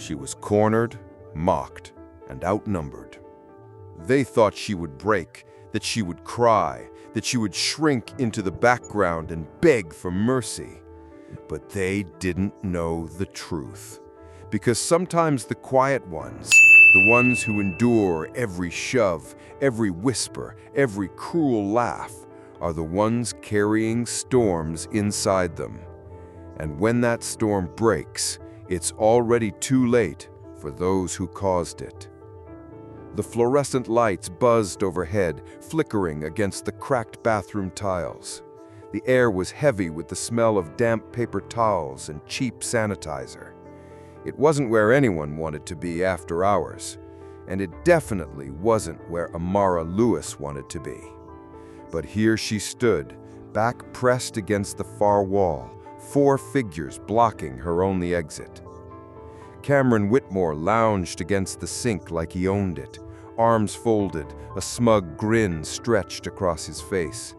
She was cornered, mocked, and outnumbered. They thought she would break, that she would cry, that she would shrink into the background and beg for mercy. But they didn't know the truth. Because sometimes the quiet ones, the ones who endure every shove, every whisper, every cruel laugh, are the ones carrying storms inside them. And when that storm breaks, it's already too late for those who caused it. The fluorescent lights buzzed overhead, flickering against the cracked bathroom tiles. The air was heavy with the smell of damp paper towels and cheap sanitizer. It wasn't where anyone wanted to be after hours, and it definitely wasn't where Amara Lewis wanted to be. But here she stood, back pressed against the far wall, 4 figures blocking her only exit. Cameron Whitmore lounged against the sink like he owned it, arms folded, a smug grin stretched across his face.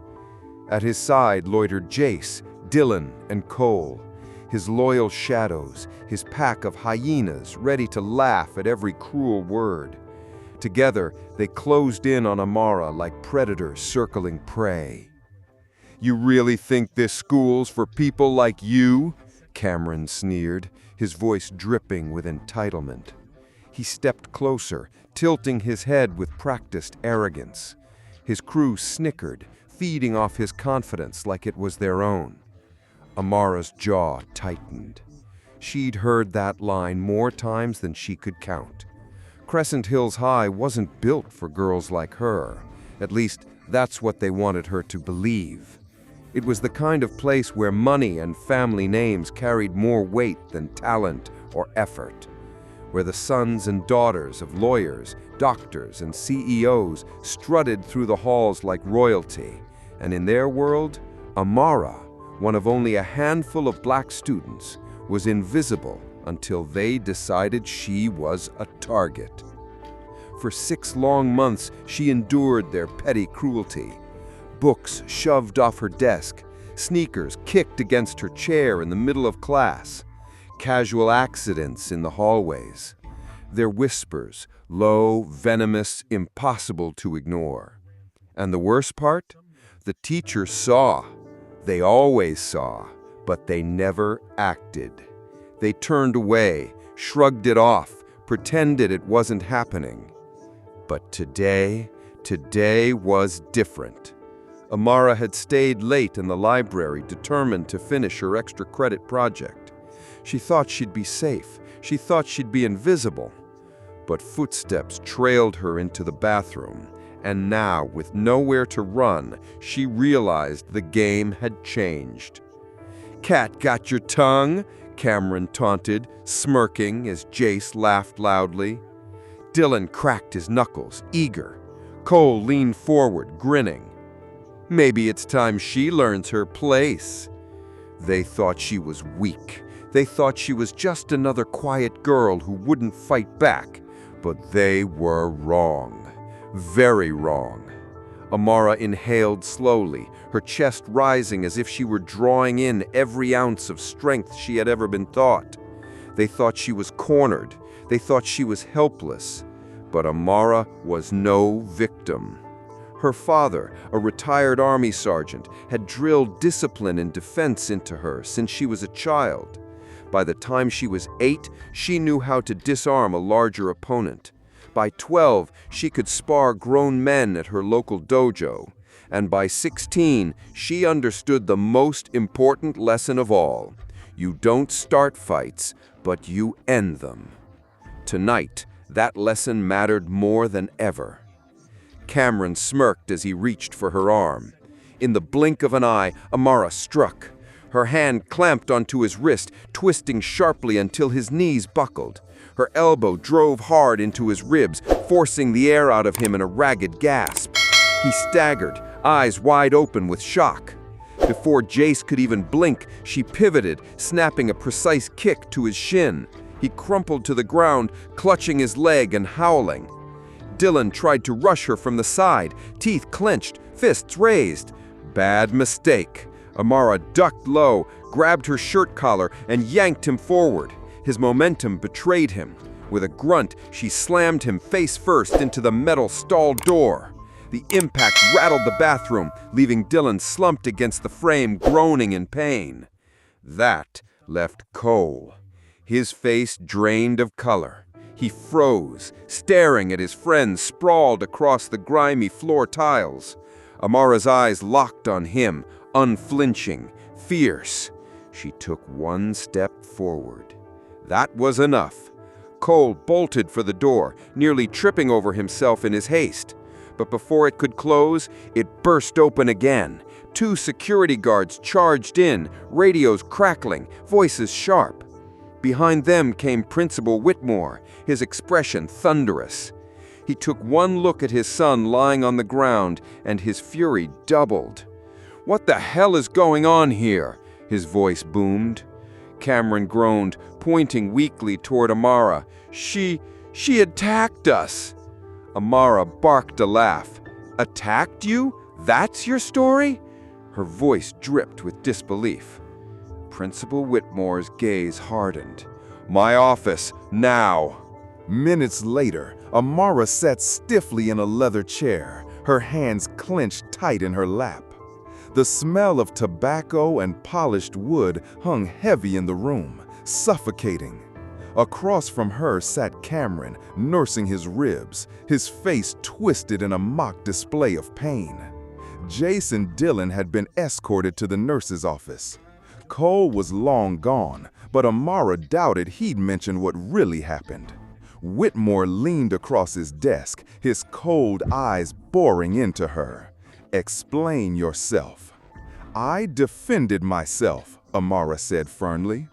At his side loitered Jace, Dylan, and Cole, his loyal shadows, his pack of hyenas ready to laugh at every cruel word. Together, they closed in on Amara like predators circling prey. "You really think this school's for people like you?" Cameron sneered, his voice dripping with entitlement. He stepped closer, tilting his head with practiced arrogance. His crew snickered, feeding off his confidence like it was their own. Amara's jaw tightened. She'd heard that line more times than she could count. Crescent Hills High wasn't built for girls like her. At least, that's what they wanted her to believe. It was the kind of place where money and family names carried more weight than talent or effort, where the sons and daughters of lawyers, doctors, and CEOs strutted through the halls like royalty. And in their world, Amara, one of only a handful of black students, was invisible until they decided she was a target. For 6 long months, she endured their petty cruelty. Books shoved off her desk, sneakers kicked against her chair in the middle of class, casual accidents in the hallways. Their whispers, low, venomous, impossible to ignore. And the worst part? The teachers saw. They always saw, but they never acted. They turned away, shrugged it off, pretended it wasn't happening. But today was different. Amara had stayed late in the library, determined to finish her extra credit project. She thought she'd be safe. She thought she'd be invisible. But footsteps trailed her into the bathroom, and now, with nowhere to run, she realized the game had changed. "Cat got your tongue?" Cameron taunted, smirking as Jace laughed loudly. Dylan cracked his knuckles, eager. Cole leaned forward, grinning. Maybe it's time she learns her place. They thought she was weak. They thought she was just another quiet girl who wouldn't fight back. But they were wrong. Very wrong. Amara inhaled slowly, her chest rising as if she were drawing in every ounce of strength she had ever been taught. They thought she was cornered. They thought she was helpless. But Amara was no victim. Her father, a retired army sergeant, had drilled discipline and defense into her since she was a child. By the time she was 8, she knew how to disarm a larger opponent. By 12, she could spar grown men at her local dojo. And by 16, she understood the most important lesson of all. You don't start fights, but you end them. Tonight, that lesson mattered more than ever. Cameron smirked as he reached for her arm. In the blink of an eye, Amara struck. Her hand clamped onto his wrist, twisting sharply until his knees buckled. Her elbow drove hard into his ribs, forcing the air out of him in a ragged gasp. He staggered, eyes wide open with shock. Before Jace could even blink, she pivoted, snapping a precise kick to his shin. He crumpled to the ground, clutching his leg and howling. Dylan tried to rush her from the side, teeth clenched, fists raised. Bad mistake. Amara ducked low, grabbed her shirt collar, and yanked him forward. His momentum betrayed him. With a grunt, she slammed him face first into the metal stall door. The impact rattled the bathroom, leaving Dylan slumped against the frame, groaning in pain. That left Cole, his face drained of color. He froze, staring at his friend sprawled across the grimy floor tiles. Amara's eyes locked on him, unflinching, fierce. She took one step forward. That was enough. Cole bolted for the door, nearly tripping over himself in his haste. But before it could close, it burst open again. 2 security guards charged in, radios crackling, voices sharp. Behind them came Principal Whitmore, his expression thunderous. He took one look at his son lying on the ground, and his fury doubled. "What the hell is going on here?" his voice boomed. Cameron groaned, pointing weakly toward Amara. She attacked us." Amara barked a laugh. "Attacked you? That's your story?" Her voice dripped with disbelief. Principal Whitmore's gaze hardened. "My office, now!" Minutes later, Amara sat stiffly in a leather chair, her hands clenched tight in her lap. The smell of tobacco and polished wood hung heavy in the room, suffocating. Across from her sat Cameron, nursing his ribs, his face twisted in a mock display of pain. Jason Dillon had been escorted to the nurse's office. Cole was long gone, but Amara doubted he'd mentioned what really happened. Whitmore leaned across his desk, his cold eyes boring into her. "Explain yourself." "I defended myself," Amara said firmly.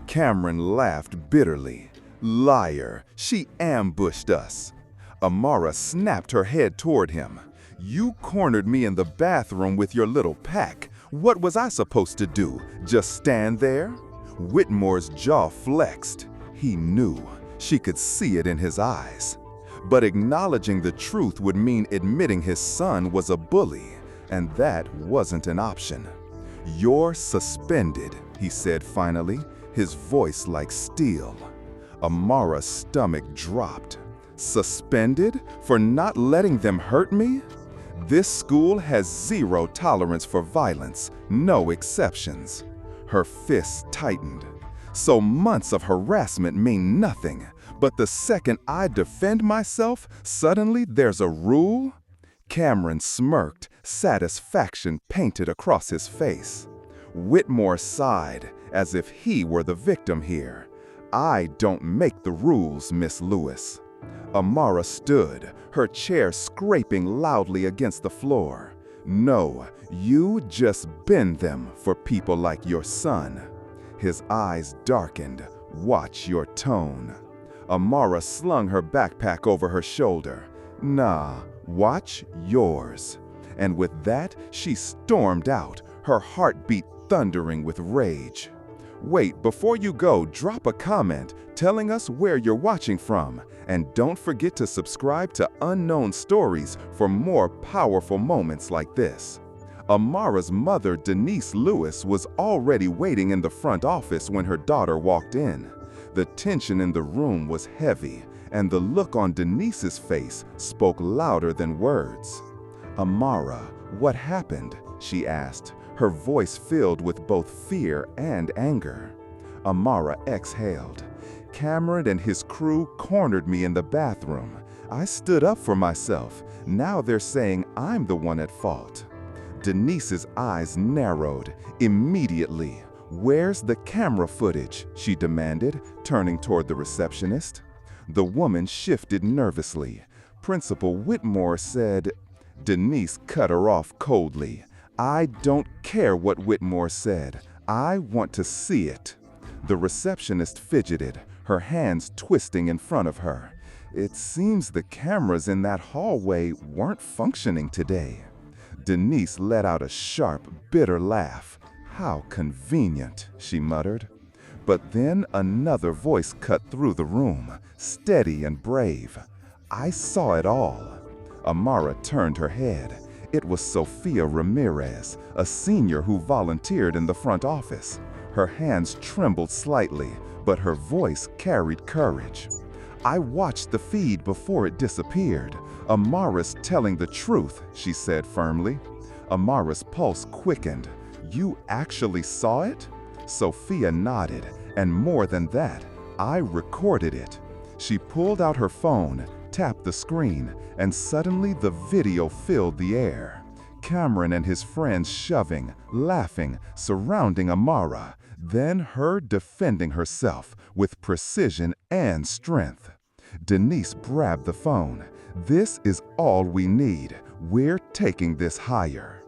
Cameron laughed bitterly. "Liar, she ambushed us." Amara snapped her head toward him. "You cornered me in the bathroom with your little pack. What was I supposed to do? Just stand there?" Whitmore's jaw flexed. He knew. She could see it in his eyes. But acknowledging the truth would mean admitting his son was a bully, and that wasn't an option. "You're suspended," he said finally, his voice like steel. Amara's stomach dropped. "Suspended? For not letting them hurt me?" "This school has zero tolerance for violence, no exceptions." Her fists tightened. "So months of harassment mean nothing, but the second I defend myself, suddenly there's a rule?" Cameron smirked, satisfaction painted across his face. Whitmore sighed, as if he were the victim here. "I don't make the rules, Miss Lewis." Amara stood, her chair scraping loudly against the floor. "No, you just bend them for people like your son." His eyes darkened. "Watch your tone." Amara slung her backpack over her shoulder. "Nah, watch yours." And with that, she stormed out, her heartbeat thundering with rage. "Wait, before you go, drop a comment telling us where you're watching from. And don't forget to subscribe to Unknown Stories for more powerful moments like this. Amara's mother, Denise Lewis, was already waiting in the front office when her daughter walked in. The tension in the room was heavy, and the look on Denise's face spoke louder than words. "Amara, what happened?" she asked, her voice filled with both fear and anger. Amara exhaled. "Cameron and his crew cornered me in the bathroom. I stood up for myself. Now they're saying I'm the one at fault." Denise's eyes narrowed immediately. "Where's the camera footage?" she demanded, turning toward the receptionist. The woman shifted nervously. "Principal Whitmore said—" Denise cut her off coldly. "I don't care what Whitmore said. I want to see it." The receptionist fidgeted, her hands twisting in front of her. "It seems the cameras in that hallway weren't functioning today." Denise let out a sharp, bitter laugh. "How convenient," she muttered. But then another voice cut through the room, steady and brave. "I saw it all." Amara turned her head. It was Sophia Ramirez, a senior who volunteered in the front office. Her hands trembled slightly, but her voice carried courage. "I watched the feed before it disappeared. Amara's telling the truth," she said firmly. Amara's pulse quickened. "You actually saw it?" Sophia nodded, and more than that, "I recorded it." She pulled out her phone, tapped the screen, and suddenly the video filled the air. Cameron and his friends shoving, laughing, surrounding Amara, then her defending herself with precision and strength. Denise grabbed the phone. "This is all we need. We're taking this higher."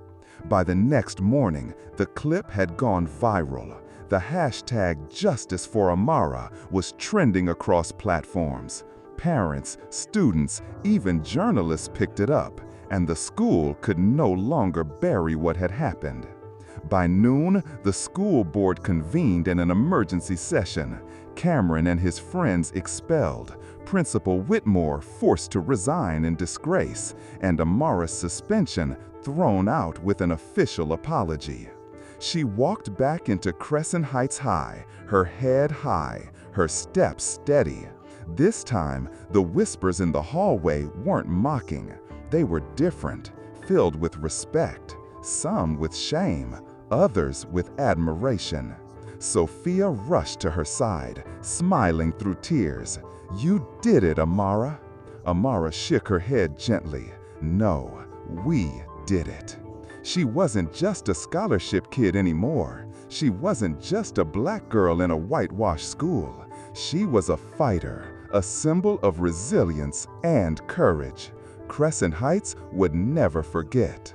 By the next morning, the clip had gone viral. The hashtag Justice for Amara was trending across platforms. Parents, students, even journalists picked it up, and the school could no longer bury what had happened. By noon, the school board convened in an emergency session. Cameron and his friends expelled, Principal Whitmore forced to resign in disgrace, and Amara's suspension thrown out with an official apology. She walked back into Crescent Heights High, her head high, her steps steady. This time, the whispers in the hallway weren't mocking. They were different, filled with respect, some with shame, others with admiration. Sophia rushed to her side, smiling through tears. "You did it, Amara." Amara shook her head gently. "No, we did it." She wasn't just a scholarship kid anymore. She wasn't just a black girl in a whitewashed school. She was a fighter, a symbol of resilience and courage. Crescent Heights would never forget.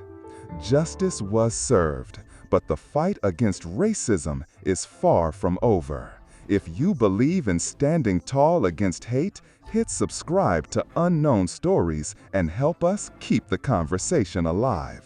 Justice was served, but the fight against racism is far from over. If you believe in standing tall against hate, hit subscribe to Unknown Stories and help us keep the conversation alive.